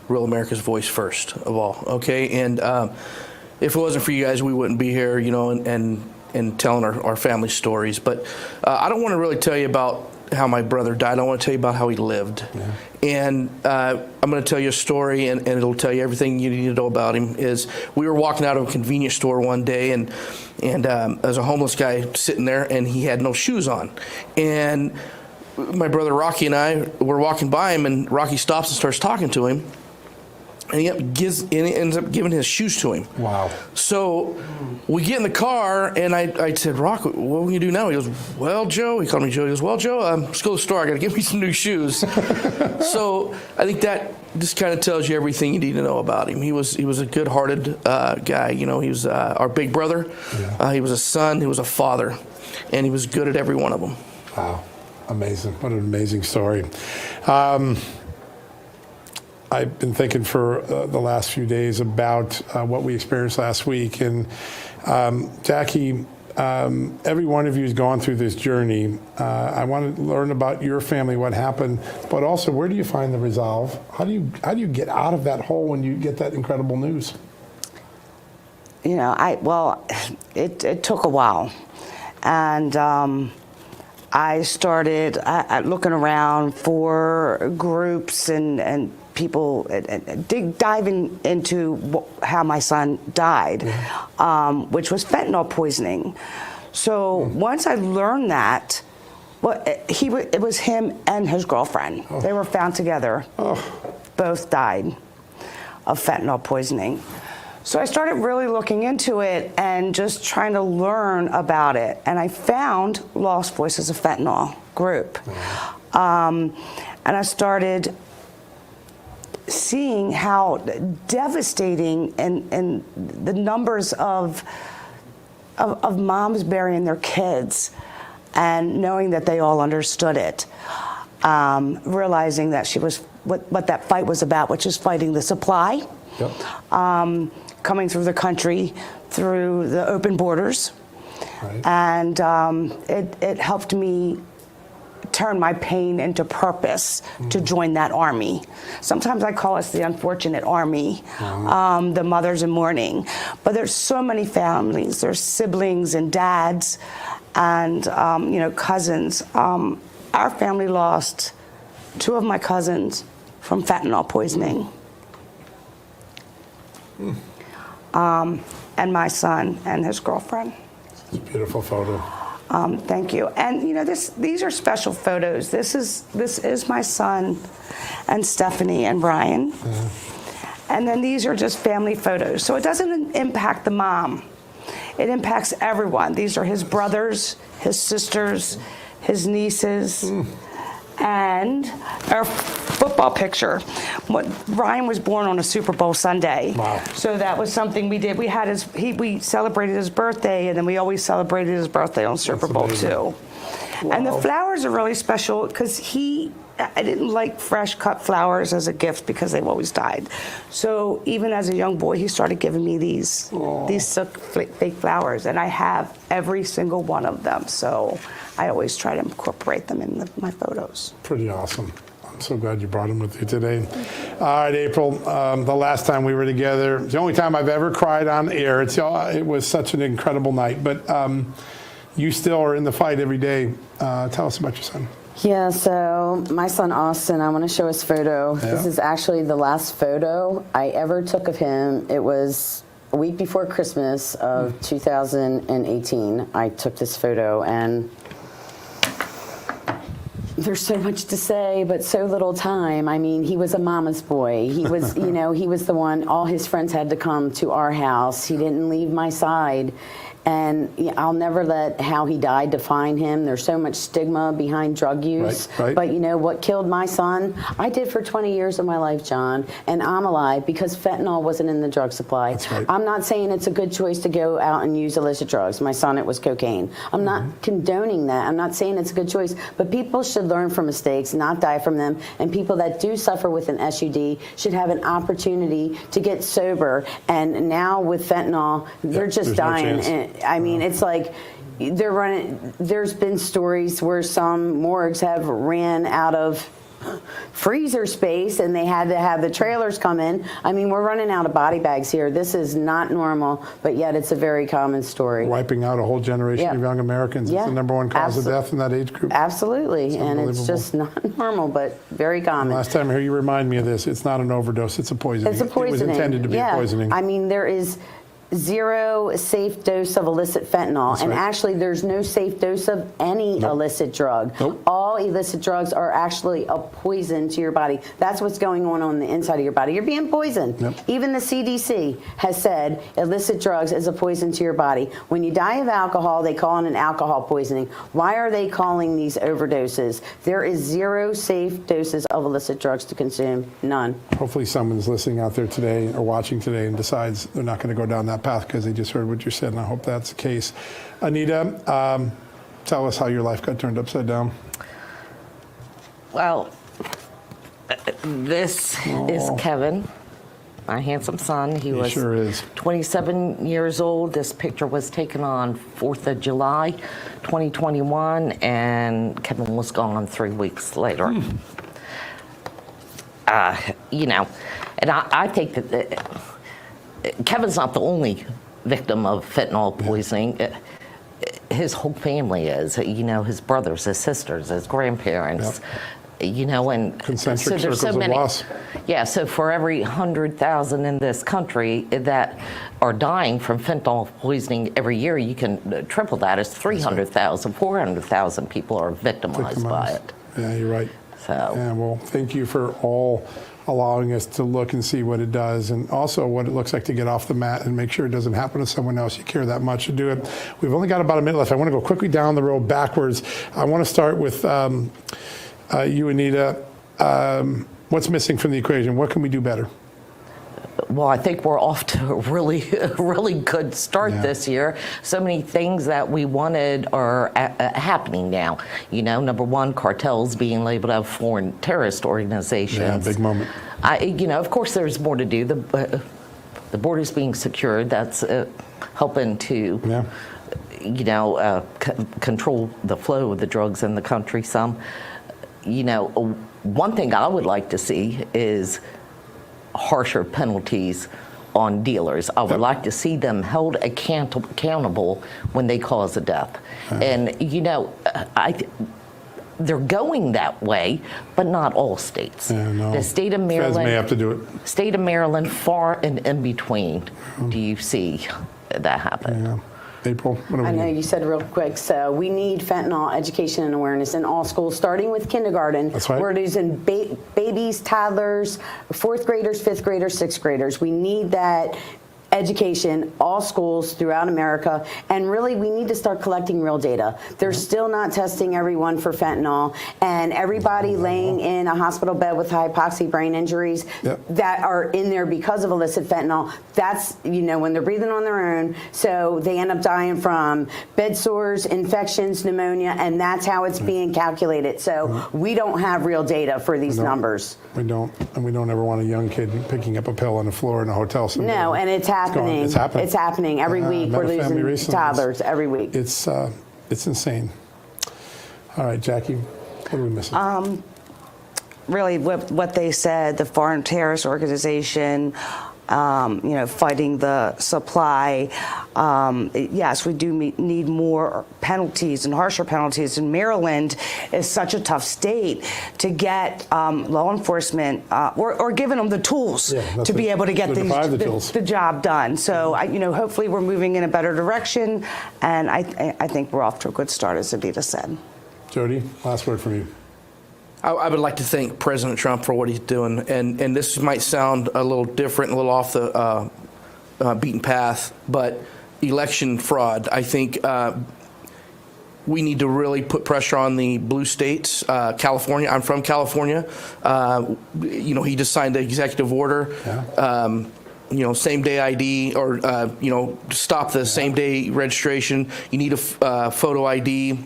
Real America's Voice first of all. Okay, and if it wasn't for you guys, we wouldn't be here. You know, and telling our family stories. But I don't want to really tell you about how my brother died. I want to tell you about how he lived. Yeah. And I'm going to tell you a story, and it'll tell you everything you need to know about him. Is we were walking out of a convenience store one day, and there's a homeless guy sitting there, and he had no shoes on. And my brother Rocky and I were walking by him, and Rocky stops and starts talking to him. And he ends up giving his shoes to him. Wow. So we get in the car, and I said, Rock, what will you do now? He goes, well, Joe. He called me Joe. He goes, well, Joe, let's go to the store. I got to get me some new shoes. So I think that just kind of tells you everything you need to know about him. He was a good-hearted guy. You know, he was our big brother. Yeah. He was a son. He was a father. And he was good at every one of them. Wow. Amazing. What an amazing story. I've been thinking for the last few days about what we experienced last week. And Jackie, every one of you has gone through this journey. I want to learn about your family, what happened, but also where do you find the resolve? How do you get out of that hole when you get that incredible news? You know, it took a while. And I started looking around for groups and people diving into how my son died, which was fentanyl poisoning. So once I learned that, it was him and his girlfriend. Oh. They were found together. Oh. Both died of fentanyl poisoning. So I started really looking into it and just trying to learn about it. And I found Lost Voices of Fentanyl group. And I started seeing how devastating and the numbers of moms burying their kids and knowing that they all understood it, realizing that she was what that fight was about, which is fighting the supply, coming through the country through the open borders. Right. And it helped me turn my pain into purpose to join that army. Sometimes I call us the unfortunate army, the mothers in mourning. But there's so many families. There's siblings and dads and cousins. Our family lost 2 of my cousins from fentanyl poisoning. And my son and his girlfriend. It's a beautiful photo. Thank you. And these are special photos. This is my son and Stephanie and Brian. And then these are just family photos. So it doesn't impact the mom. It impacts everyone. These are his brothers, his sisters, his nieces, and our football picture. Ryan was born on a Super Bowl Sunday. Wow. So that was something we did. We celebrated his birthday, and then we always celebrated his birthday on Super Bowl too. Wow. And the flowers are really special because he I didn't like fresh cut flowers as a gift because they've always died. So even as a young boy, he started giving me these fake flowers, and I have every single one of them. So I always try to incorporate them in my photos. Pretty awesome. I'm so glad you brought them with you today. All right, April, the last time we were together, the only time I've ever cried on air. It was such an incredible night, but you still are in the fight every day. Tell us about your son. Yeah, so my son Austin, I want to show his photo. Yeah. This is actually the last photo I ever took of him. It was a week before Christmas of 2018. I took this photo, and there's so much to say, but so little time. I mean, he was a mama's boy. He was, you know, he was the one, all his friends had to come to our house. He didn't leave my side. And I'll never let how he died define him. There's so much stigma behind drug use. Right. But you know what killed my son? I did for 20 years of my life, John, and I'm alive because fentanyl wasn't in the drug supply. That's right. I'm not saying it's a good choice to go out and use illicit drugs. My son, it was cocaine. I'm not condoning that. I'm not saying it's a good choice, but people should learn from mistakes, not die from them. And people that do suffer with an SUD should have an opportunity to get sober. And now with fentanyl, they're just dying. No I mean, it's like they're running. There's been stories where some morgues have ran out of freezer space and they had to have the trailers come in. I mean, we're running out of body bags here. This is not normal, but yet it's a very common story. Wiping out a whole generation of young Americans. It's the #1 cause of death in that age group. Absolutely, and it's just not normal, but very common. Last time I heard you remind me of this, it's not an overdose, it's a poisoning. It's a poisoning. It was intended to be a poisoning. I mean, there is zero safe dose of illicit fentanyl. That's and right. actually there's no safe dose of any illicit drug. All illicit drugs are actually a poison to your body. That's what's going on the inside of your body. You're being poisoned. Even the CDC has said illicit drugs is a poison to your body. When you die of alcohol, they call it an alcohol poisoning. Why are they calling these overdoses? There is zero safe doses of illicit drugs to consume. None. Hopefully someone's listening out there today or watching today and decides they're not going to go down that path because they just heard what you said, and I hope that's the case. Anita, tell us how your life got turned upside down. Well, this is Kevin, my handsome son. He was sure is. 27 years old. This picture was taken on 4th of July, 2021, and Kevin was gone 3 weeks later. You know, and I think that Kevin's not the only victim of fentanyl poisoning. His whole family is, you know, his brothers, his sisters, his grandparents, you know, and concentric so there's so circles many. of loss. Yeah, so for every 100,000 in this country that are dying from fentanyl poisoning every year, you can triple that. It's 300,000, 400,000 people are victimized by it. Yeah, you're right. So. Yeah, well, thank you for all allowing us to look and see what it does, and also what it looks like to get off the mat and make sure it doesn't happen to someone else. You care that much to do it. We've only got about a minute left. I want to go quickly down the road backwards. I want to start with you, Anita. What's missing from the equation? What can we do better? Well, I think we're off to a really good start this year. So many things that we wanted are happening now. You know, number one, cartels being labeled as foreign terrorist organizations. Yeah, big moment. You know, of course, there's more to do. The border's being secured. That's helping to, you know, control the flow of the drugs in the country some. You know, one thing I would like to see is harsher penalties on dealers. I would like to see them held accountable when they cause a death. And, you know, they're going that way, but not all states. The state of Maryland, Feds may have to do it. State of Maryland, far and in between, do you see that happen? April, what do we I know need? you said real quick, so we need fentanyl education and awareness in all schools, starting with kindergarten. That's right. We're using babies, toddlers, 4th graders, 5th graders, 6th graders. We need that education, all schools throughout America, and really we need to start collecting real data. They're still not testing everyone for fentanyl, and everybody laying in a hospital bed with hypoxic brain injuries that are in there because of illicit fentanyl, that's, when they're breathing on their own, so they end up dying from bed sores, infections, pneumonia, and that's how it's being calculated. So we don't have real data for these numbers. We don't, and we don't ever want a young kid picking up a pill on the floor in a hotel somewhere. No, and it's happening. It's happening. It's happening every week. We're losing toddlers every week. It's insane. All right, Jackie, what are we missing? Really, what they said, the foreign terrorist organization, fighting the supply. Yes, we do need more penalties and harsher penalties. And Maryland is such a tough state to get law enforcement or giving them the tools to be able to get the job done. So, hopefully we're moving in a better direction. And I think we're off to a good start, as Anita said. Jody, last word from you. I would like to thank President Trump for what he's doing, and this might sound a little different, a little off the beaten path, but election fraud, I think we need to really put pressure on the blue states. California, I'm from California. He just signed the executive order. Same day ID, or stop the same day registration. You need a photo ID.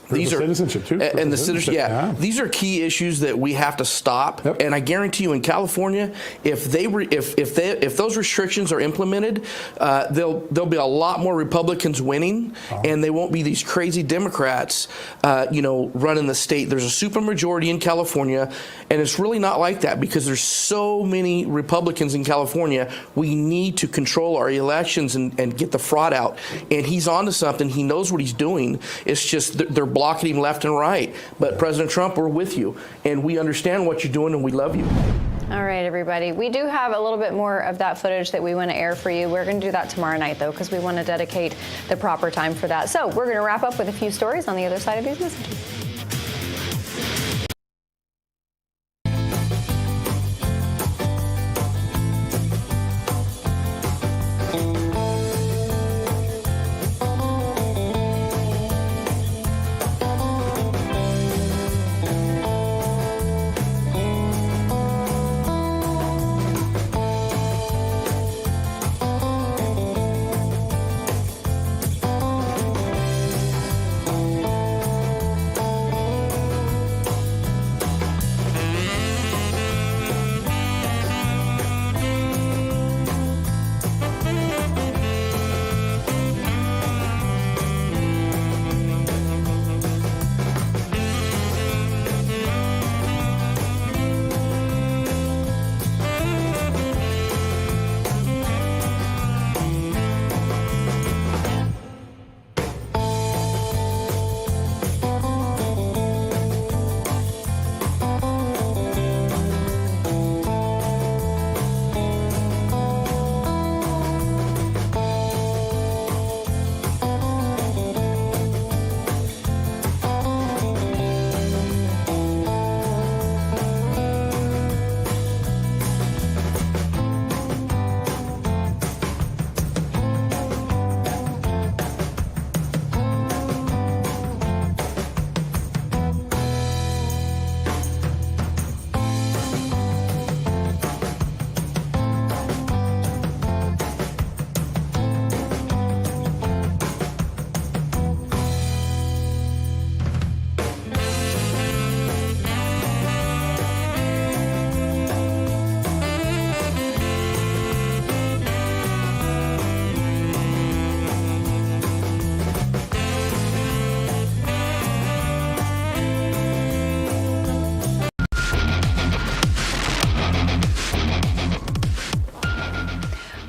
These are citizenship too. And the citizenship, these are key issues that we have to stop. And I guarantee you, in California, if those restrictions are implemented, there'll be a lot more Republicans winning, and they won't be these crazy Democrats, running the state. There's a supermajority in California, and it's really not like that because there's so many Republicans in California. We need to control our elections and get the fraud out. And he's onto something. He knows what he's doing. It's just they're blocking him left and right. But President Trump, we're with you, and we understand what you're doing, and we love you. All right, everybody. We do have a little bit more of that footage that we want to air for you. We're going to do that tomorrow night, though, because we want to dedicate the proper time for that. So we're going to wrap up with a few stories on the other side of these messages.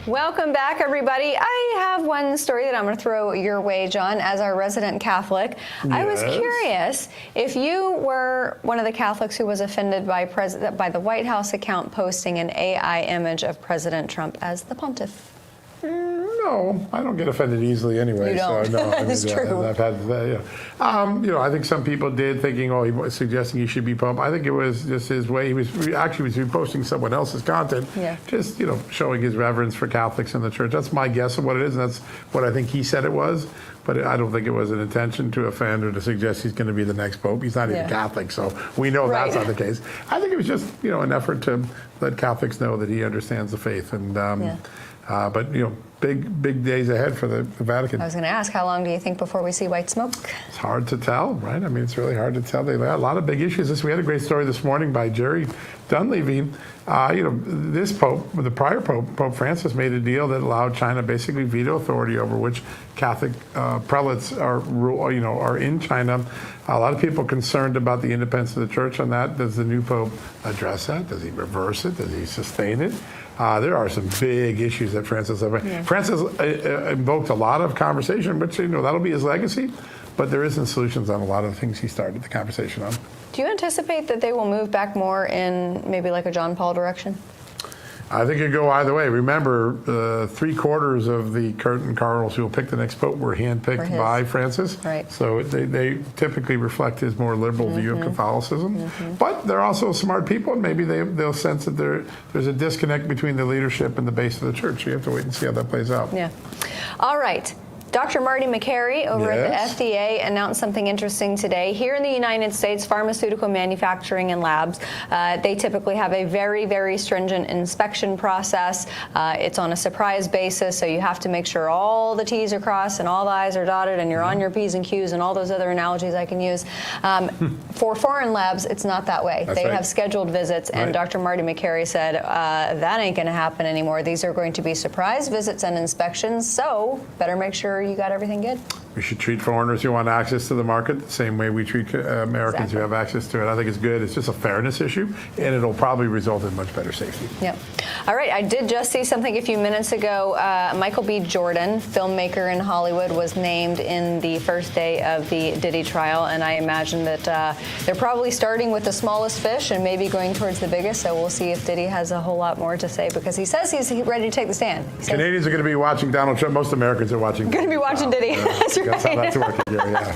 Welcome back, everybody. I have one story that I'm going to throw your way, John, as our resident Catholic. Yes. I was curious if you were one of the Catholics who was offended by the White House account posting an AI image of President Trump as the pontiff. No, I don't get offended easily anyway. You don't. So no, That's true. I've had, I think some people did thinking, he was suggesting he should be Pope. I think it was just his way. He was reposting someone else's content, just showing his reverence for Catholics in the church. That's my guess of what it is, and that's what I think he said it was. But I don't think it was an intention to offend or to suggest he's going to be the next Pope. He's not even Catholic, so we know that's not the case. I think it was just an effort to let Catholics know that he understands the faith, and but big days ahead for the Vatican. I was going to ask, how long do you think before we see white smoke? It's hard to tell, right? I mean, it's really hard to tell. They got a lot of big issues. We had a great story this morning by Jerry Dunleavy. This Pope, the prior Pope, Pope Francis, made a deal that allowed China basically veto authority over which Catholic prelates are in China. A lot of people concerned about the independence of the church on that. Does the new Pope address that? Does he reverse it? Does he sustain it? There are some big issues that Francis Francis invoked a lot of conversation, which that'll be his legacy. But there isn't solutions on a lot of the things he started the conversation on. Do you anticipate that they will move back more in maybe like a John Paul direction? I think it could go either way. Remember, 3/4 of the current cardinals who will pick the next pope were handpicked by Francis. Right. So they typically reflect his more liberal view of Catholicism. But they're also smart people, and maybe they'll sense that there's a disconnect between the leadership and the base of the church. You have to wait and see how that plays out. Yeah. All right. Dr. Marty McCary over at the FDA announced something interesting today. Here in the United States, pharmaceutical manufacturing and labs, they typically have a very, very stringent inspection process. It's on a surprise basis, so you have to make sure all the T's are crossed and all the I's are dotted and you're on your P's and Q's and all those other analogies I can use. For foreign labs, it's not that way. They have scheduled visits, and Dr. Marty McCary said that ain't going to happen anymore. These are going to be surprise visits and inspections, so better make sure you got everything good. We should treat foreigners who want access to the market the same way we treat Americans who have access to it. I think it's good. It's just a fairness issue, and it'll probably result in much better safety. Yep. All right. I did just see something a few minutes ago. Michael B. Jordan, filmmaker in Hollywood, was named in the first day of the Diddy trial, and I imagine that they're probably starting with the smallest fish and maybe going towards the biggest, so we'll see if Diddy has a whole lot more to say, because he says he's ready to take the stand. Canadians are going to be watching Donald Trump. Most Americans are watching. Going to be watching Diddy. That's right. That's how that's working here, yeah.